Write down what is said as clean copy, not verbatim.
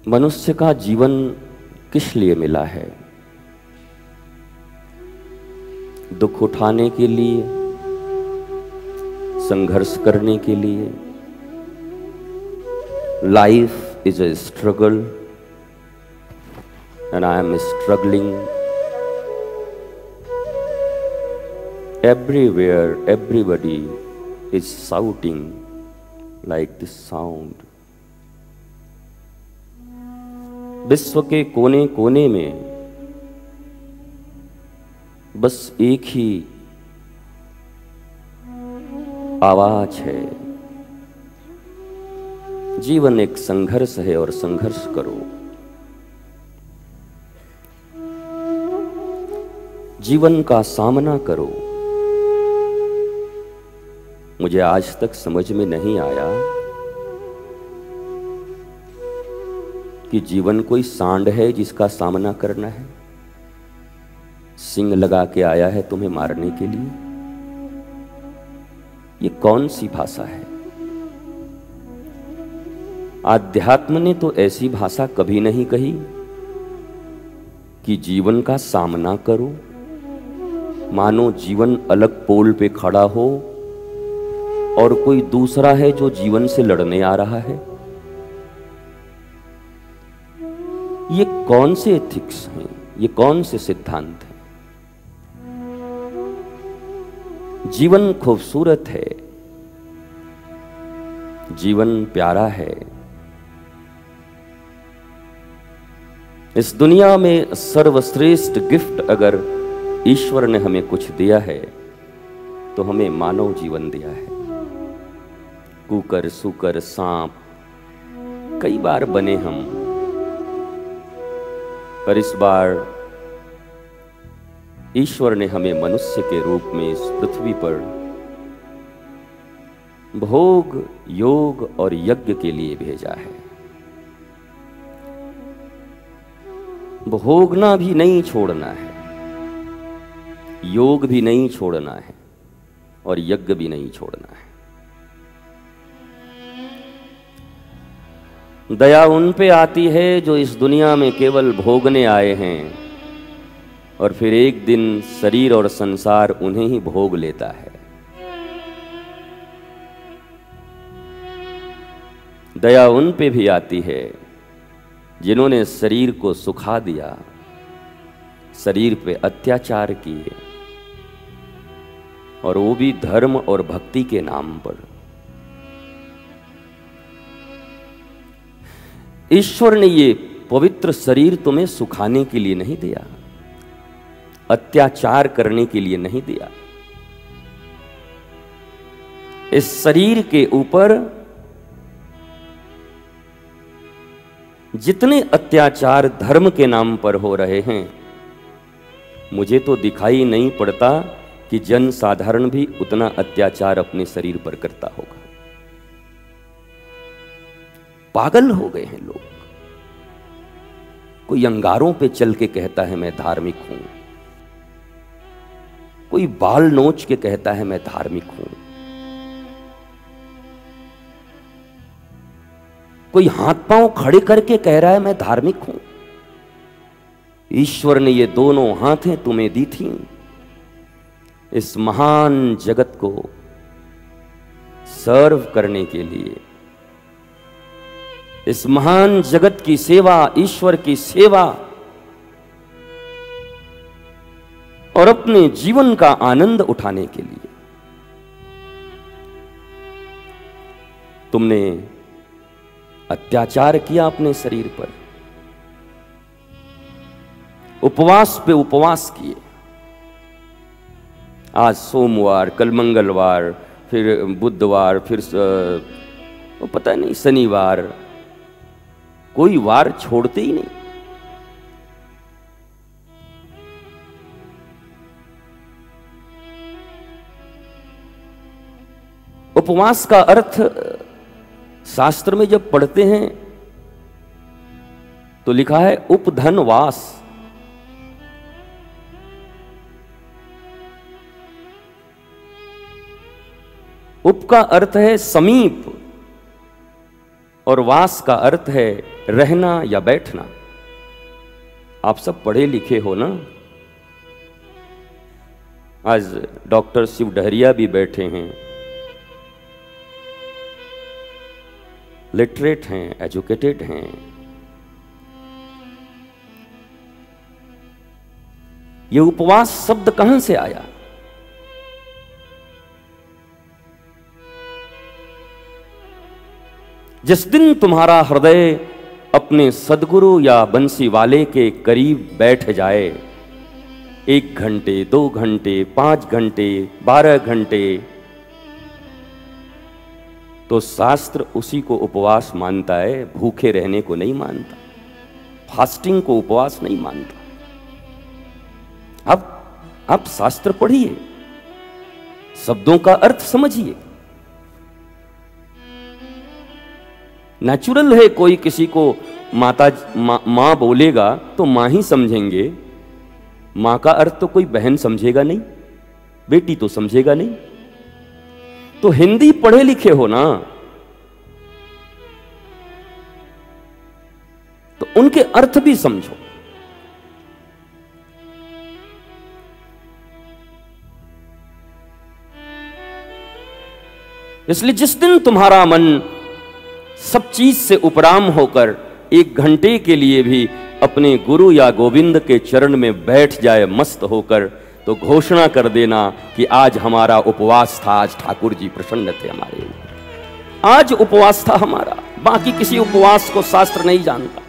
मनुष्य का जीवन किस लिए मिला है? दुख उठाने के लिए, संघर्ष करने के लिए। Life is a struggle and I am struggling. Everywhere, everybody is shouting like this sound. विश्व के कोने कोने में बस एक ही आवाज है, जीवन एक संघर्ष है और संघर्ष करो। जीवन का सामना करो। मुझे आज तक समझ में नहीं आया कि जीवन कोई सांड है जिसका सामना करना है। सिंग लगा के आया है तुम्हें मारने के लिए। ये कौन सी भाषा है? आध्यात्म ने तो ऐसी भाषा कभी नहीं कही कि जीवन का सामना करो, मानो जीवन अलग पोल पे खड़ा हो और कोई दूसरा है जो जीवन से लड़ने आ रहा है। ये कौन से एथिक्स हैं? ये कौन से सिद्धांत हैं? जीवन खूबसूरत है, जीवन प्यारा है। इस दुनिया में सर्वश्रेष्ठ गिफ्ट अगर ईश्वर ने हमें कुछ दिया है तो हमें मानव जीवन दिया है। कुकर, सुकर, सांप कई बार बने हम, पर इस बार ईश्वर ने हमें मनुष्य के रूप में इस पृथ्वी पर भोग, योग और यज्ञ के लिए भेजा है। भोगना भी नहीं छोड़ना है, योग भी नहीं छोड़ना है और यज्ञ भी नहीं छोड़ना है। दया उन पे आती है जो इस दुनिया में केवल भोगने आए हैं और फिर एक दिन शरीर और संसार उन्हें ही भोग लेता है। दया उन पे भी आती है जिन्होंने शरीर को सुखा दिया, शरीर पे अत्याचार किए, और वो भी धर्म और भक्ति के नाम पर। ईश्वर ने ये पवित्र शरीर तुम्हें सुखाने के लिए नहीं दिया, अत्याचार करने के लिए नहीं दिया। इस शरीर के ऊपर जितने अत्याचार धर्म के नाम पर हो रहे हैं, मुझे तो दिखाई नहीं पड़ता कि जन साधारण भी उतना अत्याचार अपने शरीर पर करता होगा। पागल हो गए हैं लोग। कोई अंगारों पे चल के कहता है मैं धार्मिक हूं, कोई बाल नोच के कहता है मैं धार्मिक हूं, कोई हाथ पांव खड़े करके कह रहा है मैं धार्मिक हूं। ईश्वर ने ये दोनों हाथें तुम्हें दी थी इस महान जगत को सर्व करने के लिए, इस महान जगत की सेवा, ईश्वर की सेवा और अपने जीवन का आनंद उठाने के लिए। तुमने अत्याचार किया अपने शरीर पर, उपवास पे उपवास किए। आज सोमवार, कल मंगलवार, फिर बुधवार, फिर पता नहीं शनिवार, कोई वार छोड़ते ही नहीं। उपवास का अर्थ शास्त्र में जब पढ़ते हैं तो लिखा है उपधनवास। उप का अर्थ है समीप और वास का अर्थ है रहना या बैठना। आप सब पढ़े लिखे हो ना। आज डॉक्टर शिव डहरिया भी बैठे हैं, लिटरेट हैं, एजुकेटेड हैं। ये उपवास शब्द कहां से आया? जिस दिन तुम्हारा हृदय अपने सद्गुरु या बंसी वाले के करीब बैठ जाए, 1 घंटे, 2 घंटे, 5 घंटे, 12 घंटे, तो शास्त्र उसी को उपवास मानता है, भूखे रहने को नहीं मानता, फास्टिंग को उपवास नहीं मानता। अब आप शास्त्र पढ़िए, शब्दों का अर्थ समझिए। नेचुरल है, कोई किसी को मां बोलेगा तो मां ही समझेंगे। मां का अर्थ तो कोई बहन समझेगा नहीं, बेटी तो समझेगा नहीं। तो हिंदी पढ़े लिखे हो ना, तो उनके अर्थ भी समझो। इसलिए जिस दिन तुम्हारा मन सब चीज से उपराम होकर 1 घंटे के लिए भी अपने गुरु या गोविंद के चरण में बैठ जाए मस्त होकर, तो घोषणा कर देना कि आज हमारा उपवास था, आज ठाकुर जी प्रसन्न थे हमारे ऊपर, आज उपवास था हमारा। बाकी किसी उपवास को शास्त्र नहीं जानता।